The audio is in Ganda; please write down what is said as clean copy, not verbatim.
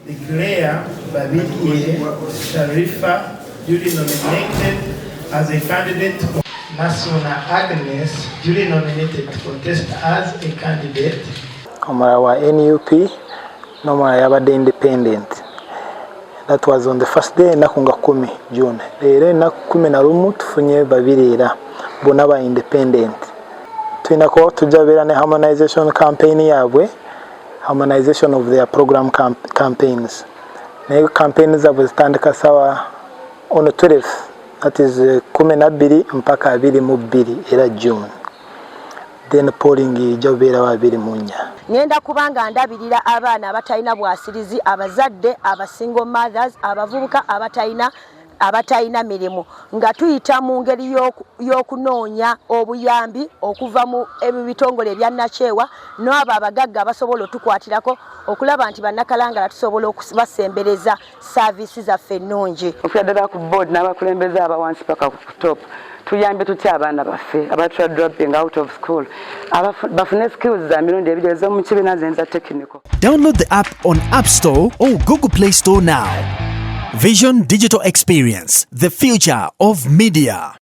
declare Babiri Sharifa duly nominated as a candidate for National Agnes duly nominated to contest as a candidate. Omara wa NUP nomara yabadde independent. That was on the first day nakunga 10 June. Leero na 11 tufunye babiri era bonna ba independent. Twina ko tujabera ne harmonization campaign yabwe, harmonization of their program campaigns. Ne campaigns zabo zitandika sawa on the 12th, that is 12 mpaka 22 era June. Then polling jabera wa 2 munya. Ngenda kubanga ndabirira abaana abatayina bwasirizi, abazadde, abasingle mothers, abavubuka abatayina mirimu nga tuyita mu ngeri y'okunoonya obuyambi okuva mu ebitongole ebya Nakyewa n'abo abagagga abasobola otukwatirako okulaba nti bannakalangala tusobola okubasembereza saavisi zaffe ennungi. Okuddala ku board n'abakulembeze abawansi paka ku top tuyambe tutya abaana baffe abatula dropping out of school bafune skills za mirundi ebiri ez'omu kibiina zenza technical. Download the app on App Store or Google Play Store now. Vision Digital Experience, the future of media.